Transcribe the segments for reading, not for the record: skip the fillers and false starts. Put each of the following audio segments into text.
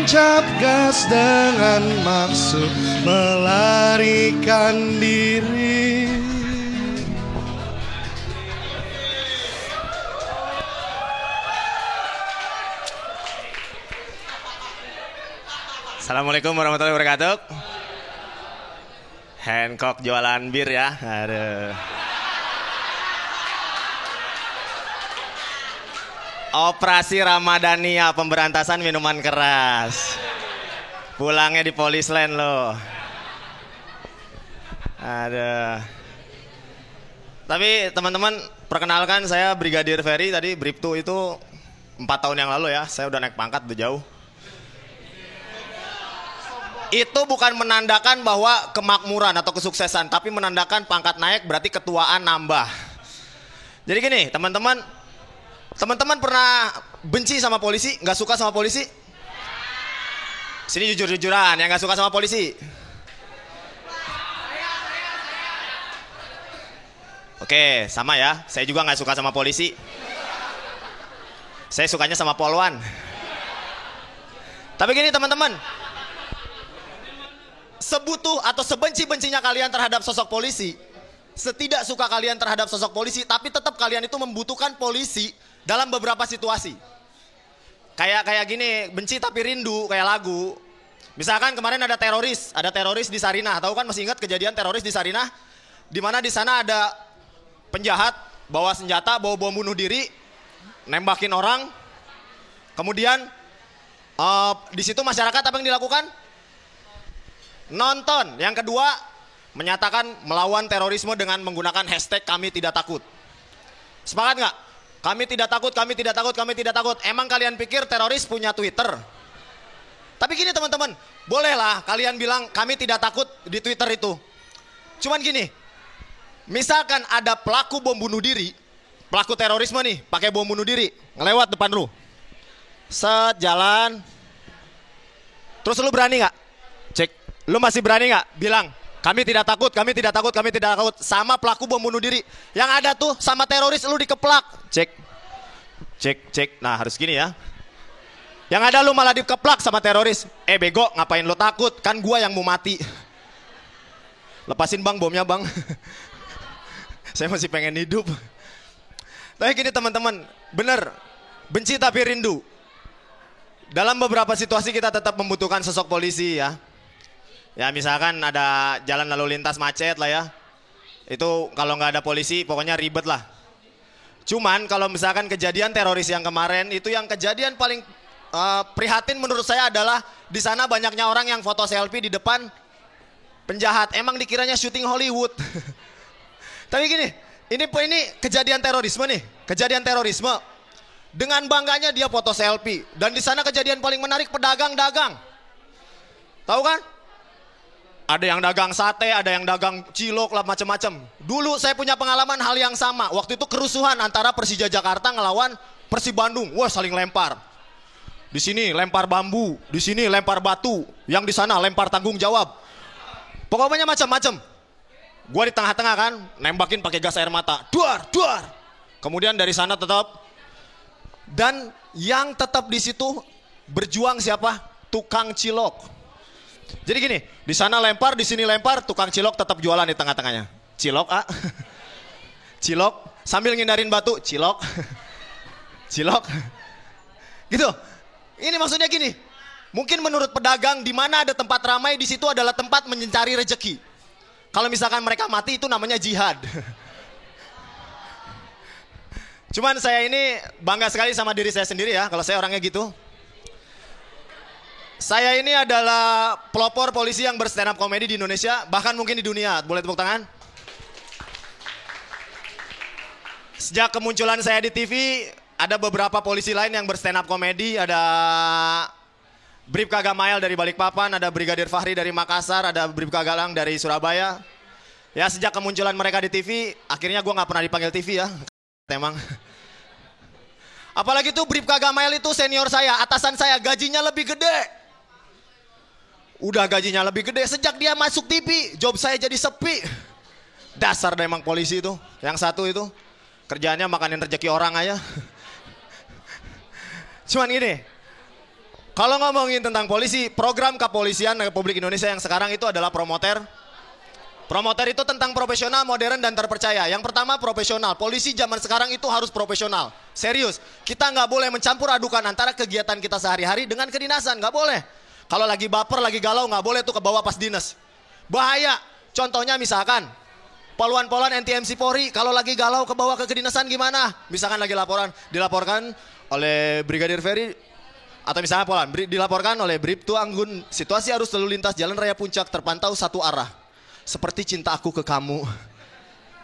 tancap gas dengan maksud melarikan diri. Assalamualaikum warahmatullahi wabarakatuh. Hancock jualan bir ya. Aduh. Operasi Ramadhania pemberantasan minuman keras. Pulangnya di Polisland loh. Aduh. Tapi teman-teman, perkenalkan saya Brigadir Ferry. Tadi Bribtu itu 4 tahun yang lalu ya. Saya udah naik pangkat, udah jauh. Itu bukan menandakan bahwa kemakmuran atau kesuksesan, tapi menandakan pangkat naik berarti ketuaan nambah. Jadi gini, teman-teman pernah benci sama polisi, nggak suka sama polisi? Sini jujur-jujuran, yang nggak suka sama polisi. Oke, sama ya. Saya juga nggak suka sama polisi. Saya sukanya sama polwan. Tapi gini teman-teman, sebutuh atau sebenci-bencinya kalian terhadap sosok polisi, setidak suka kalian terhadap sosok polisi, tapi tetap kalian itu membutuhkan polisi dalam beberapa situasi. Kayak gini, benci tapi rindu, kayak lagu. Misalkan kemarin ada teroris di Sarinah. Tahu kan, masih ingat kejadian teroris di Sarinah? Di mana di sana ada penjahat bawa senjata, bawa bom bunuh diri, nembakin orang. Kemudian di situ masyarakat apa yang dilakukan? Nonton. Yang kedua, menyatakan melawan terorisme dengan menggunakan hashtag kami tidak takut. Sepakat nggak? Kami tidak takut, kami tidak takut, kami tidak takut. Emang kalian pikir teroris punya Twitter? Tapi gini teman-teman, bolehlah kalian bilang kami tidak takut di Twitter itu. Cuman gini, misalkan ada pelaku bom bunuh diri, pelaku terorisme nih, pakai bom bunuh diri, ngelewat depan lu. Set, jalan. Terus lu berani nggak? Cek. Lu masih berani nggak bilang kami tidak takut, kami tidak takut, kami tidak takut sama pelaku bom bunuh diri? Yang ada tuh sama teroris lu dikeplak. Cek. Nah harus gini ya. Yang ada lu malah dikeplak sama teroris. Bego, ngapain lu takut? Kan gua yang mau mati. Lepasin bang bomnya bang. Saya masih pengen hidup. Tapi gini teman-teman, bener, benci tapi rindu. Dalam beberapa situasi kita tetap membutuhkan sosok polisi ya. Ya misalkan ada jalan lalu lintas macet lah ya. Itu kalau nggak ada polisi pokoknya ribet lah. Cuman kalau misalkan kejadian teroris yang kemarin, itu yang kejadian paling prihatin menurut saya adalah di sana banyaknya orang yang foto selfie di depan penjahat. Emang dikiranya syuting Hollywood. Tapi gini, ini kejadian terorisme nih. Kejadian terorisme. Dengan bangganya dia foto selfie. Dan di sana kejadian paling menarik pedagang-dagang. Tahu kan? Ada yang dagang sate, ada yang dagang cilok lah macam-macam. Dulu saya punya pengalaman hal yang sama. Waktu itu kerusuhan antara Persija Jakarta ngelawan Persib Bandung. Wah, saling lempar. Di sini lempar bambu, di sini lempar batu, yang di sana lempar tanggung jawab. Pokoknya macam-macam. Gua di tengah-tengah kan, nembakin pakai gas air mata. Duar. Kemudian dari sana tetap, dan yang tetap di situ berjuang siapa? Tukang cilok. Jadi gini, di sana lempar, di sini lempar, tukang cilok tetap jualan di tengah-tengahnya. Cilok, cilok, sambil ngindarin batu, cilok, cilok, gitu. Ini maksudnya gini, mungkin menurut pedagang di mana ada tempat ramai di situ adalah tempat mencari rezeki. Kalau misalkan mereka mati itu namanya jihad. Cuman saya ini bangga sekali sama diri saya sendiri ya, kalau saya orangnya gitu. Saya ini adalah pelopor polisi yang berstand up komedi di Indonesia, bahkan mungkin di dunia. Boleh tepuk tangan? Sejak kemunculan saya di TV, ada beberapa polisi lain yang berstand up komedi. Ada Bribka Gamail dari Balikpapan, ada Brigadir Fahri dari Makassar, ada Bribka Galang dari Surabaya. Ya sejak kemunculan mereka di TV, akhirnya gue gak pernah dipanggil TV ya. Emang. Apalagi tuh Bribka Gamail itu senior saya, atasan saya, gajinya lebih gede. Udah gajinya lebih gede, sejak dia masuk TV, job saya jadi sepi. Dasar emang polisi itu. Yang satu itu, kerjaannya makanin rezeki orang aja. Cuman gini, Kalau ngomongin tentang polisi, program kepolisian Republik Indonesia yang sekarang itu adalah Promoter. Promoter itu tentang profesional, modern, dan terpercaya. Yang pertama profesional. Polisi zaman sekarang itu harus profesional. Serius. Kita nggak boleh mencampur adukan antara kegiatan kita sehari-hari dengan kedinasan. Nggak boleh. Kalau lagi baper, lagi galau, nggak boleh tuh ke bawah pas dinas. Bahaya. Contohnya misalkan, poluan-poluan NTMC Polri, kalau lagi galau ke bawah ke kedinasan gimana? Misalkan lagi dilaporkan oleh Brigadir Ferry, atau misalnya poluan, dilaporkan oleh Bribtu Anggun, situasi arus lalu lintas Jalan Raya Puncak terpantau satu arah. Seperti cinta aku ke kamu.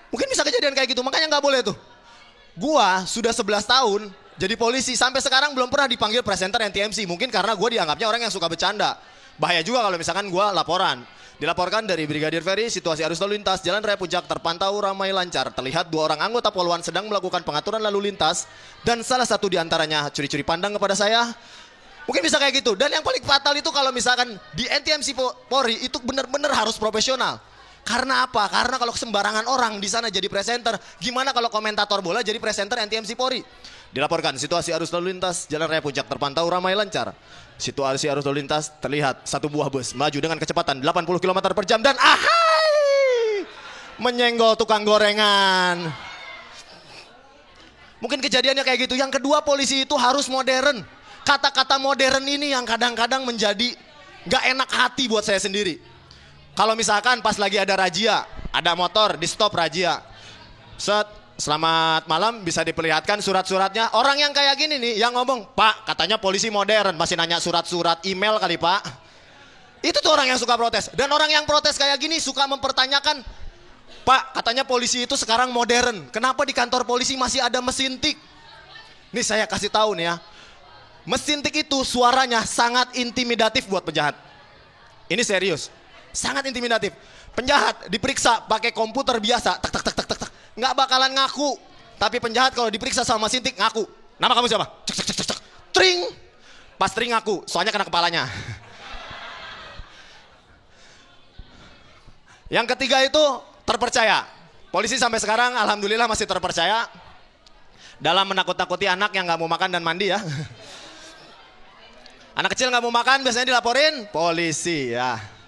Mungkin bisa kejadian kayak gitu, makanya nggak boleh tuh. Gua sudah 11 tahun jadi polisi, sampai sekarang belum pernah dipanggil presenter NTMC. Mungkin karena gue dianggapnya orang yang suka bercanda. Bahaya juga kalau misalkan gue laporan. Dilaporkan dari Brigadir Ferry, situasi arus lalu lintas Jalan Raya Puncak terpantau ramai lancar. Terlihat 2 orang anggota poluan sedang melakukan pengaturan lalu lintas. Dan salah satu diantaranya curi-curi pandang kepada saya. Mungkin bisa kayak gitu. Dan yang paling fatal itu kalau misalkan di NTMC Polri itu benar-benar harus profesional. Karena apa? Karena kalau sembarangan orang di sana jadi presenter, gimana kalau komentator bola jadi presenter NTMC Polri? Dilaporkan situasi arus lalu lintas Jalan Raya Puncak terpantau ramai lancar. Situasi arus lalu lintas terlihat satu buah bus maju dengan kecepatan 80 km per jam dan menyenggol tukang gorengan. Mungkin kejadiannya kayak gitu. Yang kedua, polisi itu harus modern. Kata-kata modern ini yang kadang-kadang menjadi gak enak hati buat saya sendiri. Kalau misalkan pas lagi ada razia, ada motor di stop razia, selamat malam, bisa diperlihatkan surat-suratnya. Orang yang kayak gini nih yang ngomong, Pak katanya polisi modern, masih nanya surat-surat email kali Pak. Itu tuh orang yang suka protes. Dan orang yang protes kayak gini suka mempertanyakan, Pak katanya polisi itu sekarang modern, kenapa di kantor polisi masih ada mesin tik? Nih saya kasih tahu nih ya, mesin tik itu suaranya sangat intimidatif buat penjahat. Ini serius. Sangat intimidatif. Penjahat diperiksa pakai komputer biasa, tak tak tak tak tak tak, nggak bakalan ngaku. Tapi penjahat kalau diperiksa sama mesin tik ngaku. Nama kamu siapa? Cek cek cek cek cek. Tring. Pas tring ngaku, soalnya kena kepalanya. Yang ketiga itu terpercaya. Polisi sampai sekarang alhamdulillah masih terpercaya dalam menakut-nakuti anak yang nggak mau makan dan mandi ya. Anak kecil nggak mau makan biasanya dilaporin polisi ya.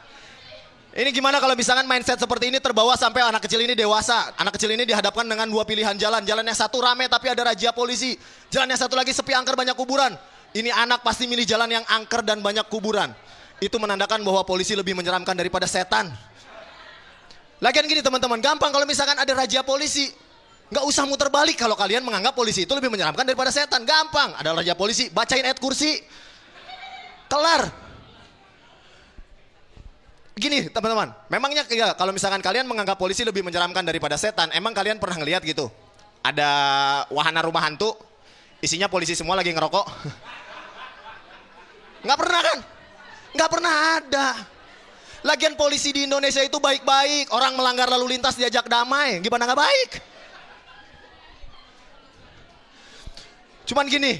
Ini gimana kalau misalkan mindset seperti ini terbawa sampai anak kecil ini dewasa. Anak kecil ini dihadapkan dengan 2 pilihan jalan. Jalan yang satu rame tapi ada razia polisi. Jalan yang satu lagi sepi, angker, banyak kuburan. Ini anak pasti milih jalan yang angker dan banyak kuburan. Itu menandakan bahwa polisi lebih menyeramkan daripada setan. Lagian gini teman-teman, gampang kalau misalkan ada razia polisi. Nggak usah muter balik kalau kalian menganggap polisi itu lebih menyeramkan daripada setan. Gampang, ada razia polisi, bacain ayat kursi. Kelar. Gini teman-teman, memangnya ya, kalau misalkan kalian menganggap polisi lebih menyeramkan daripada setan, emang kalian pernah ngeliat gitu? Ada wahana rumah hantu, isinya polisi semua lagi ngerokok? Nggak pernah kan? Nggak pernah ada. Lagian polisi di Indonesia itu baik-baik, orang melanggar lalu lintas diajak damai, gimana nggak baik? Cuman gini,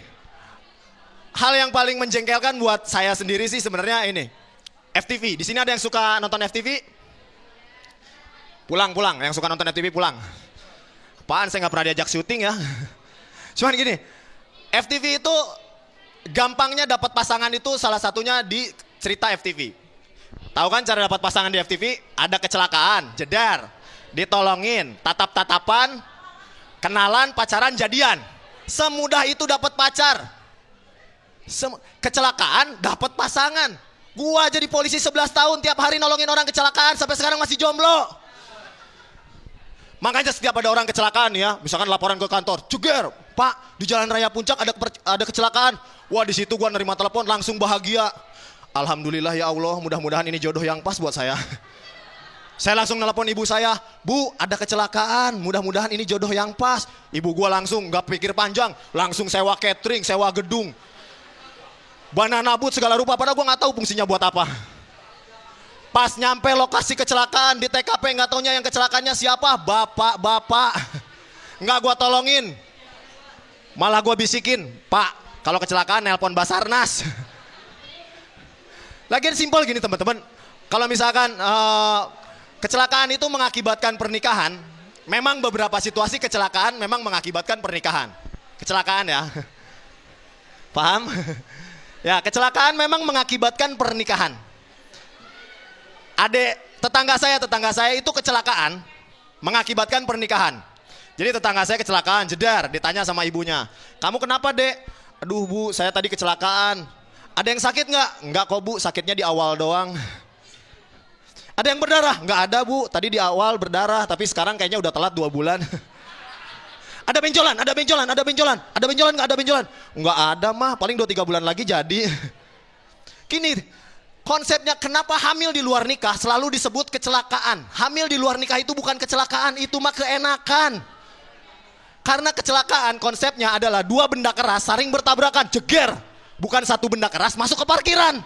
hal yang paling menjengkelkan buat saya sendiri sih sebenarnya ini. FTV, di sini ada yang suka nonton FTV? Pulang, yang suka nonton FTV pulang. Apaan, saya nggak pernah diajak syuting ya. Cuman gini, FTV itu gampangnya dapat pasangan itu salah satunya di cerita FTV. Tahu kan cara dapat pasangan di FTV? Ada kecelakaan, jedar, ditolongin, tatap-tatapan, kenalan, pacaran, jadian. Semudah itu dapat pacar. Kecelakaan, dapat pasangan. Gua jadi polisi 11 tahun tiap hari nolongin orang kecelakaan sampai sekarang masih jomblo. Makanya setiap ada orang kecelakaan ya, misalkan laporan ke kantor, "Jeger, Pak, di Jalan Raya Puncak ada kecelakaan." Wah, di situ gua nerima telepon langsung bahagia. Alhamdulillah ya Allah, mudah-mudahan ini jodoh yang pas buat saya. Saya langsung nelpon ibu saya, "Bu, ada kecelakaan, mudah-mudahan ini jodoh yang pas." Ibu gua langsung nggak pikir panjang, langsung sewa catering, sewa gedung. Banana boot segala rupa, padahal gue gak tahu fungsinya buat apa. Pas nyampe lokasi kecelakaan di TKP gak taunya yang kecelakaannya siapa? Bapak. Nggak gue tolongin. Malah gue bisikin, "Pak, kalau kecelakaan nelpon Basarnas." Lagian simpel gini teman-teman. Kalau misalkan kecelakaan itu mengakibatkan pernikahan, memang beberapa situasi kecelakaan memang mengakibatkan pernikahan. Kecelakaan ya. Paham? Ya, kecelakaan memang mengakibatkan pernikahan. Tetangga saya itu kecelakaan mengakibatkan pernikahan. Jadi tetangga saya kecelakaan, jedar, ditanya sama ibunya. Kamu kenapa, Dek? Aduh, Bu, saya tadi kecelakaan. Ada yang sakit nggak? Nggak kok, Bu, sakitnya di awal doang. Ada yang berdarah? Nggak ada, Bu, tadi di awal berdarah, tapi sekarang kayaknya udah telat 2 bulan. Ada benjolan nggak ada benjolan? Nggak ada mah, paling 2-3 bulan lagi jadi. Gini, konsepnya kenapa hamil di luar nikah selalu disebut kecelakaan. Hamil di luar nikah itu bukan kecelakaan, itu mah keenakan. Karena kecelakaan konsepnya adalah 2 benda keras saling bertabrakan, jeger. Bukan 1 benda keras masuk ke parkiran.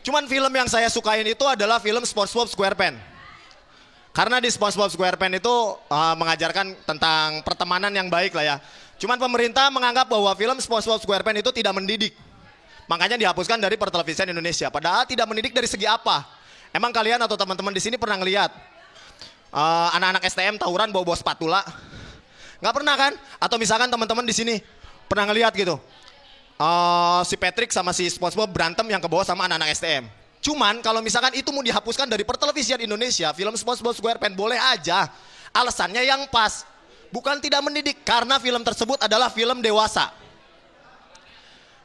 Cuman film yang saya sukain itu adalah film SpongeBob SquarePants. Karena di SpongeBob SquarePants itu mengajarkan tentang pertemanan yang baik lah ya. Cuman pemerintah menganggap bahwa film SpongeBob SquarePants itu tidak mendidik. Makanya dihapuskan dari pertelevisian Indonesia. Padahal tidak mendidik dari segi apa? Emang kalian atau teman-teman di sini pernah ngeliat anak-anak STM tawuran bawa spatula? Nggak pernah kan? Atau misalkan teman-teman di sini pernah ngeliat gitu? Si Patrick sama si SpongeBob berantem yang kebawa sama anak-anak STM. Cuman kalau misalkan itu mau dihapuskan dari pertelevisian Indonesia, film SpongeBob SquarePants boleh aja. Alasannya yang pas. Bukan tidak mendidik, karena film tersebut adalah film dewasa.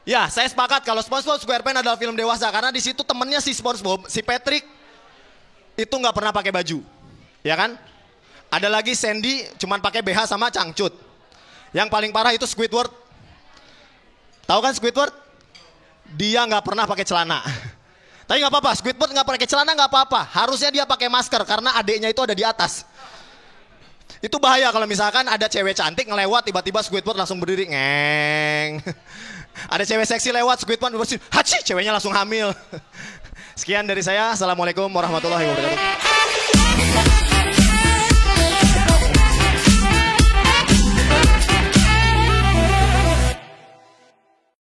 Ya, saya sepakat kalau SpongeBob SquarePants adalah film dewasa karena di situ temennya si SpongeBob, si Patrick itu nggak pernah pakai baju, ya kan? Ada lagi Sandy cuman pakai BH sama cangcut. Yang paling parah itu Squidward. Tahu kan Squidward? Dia nggak pernah pakai celana. Tapi nggak apa-apa, Squidward nggak pakai celana nggak apa-apa. Harusnya dia pakai masker karena adiknya itu ada di atas. Itu bahaya kalau misalkan ada cewek cantik ngelewat tiba-tiba Squidward langsung berdiri ngeng. Ada cewek seksi lewat Squidward bersin, haci, ceweknya langsung hamil. Sekian dari saya, assalamualaikum warahmatullahi wabarakatuh.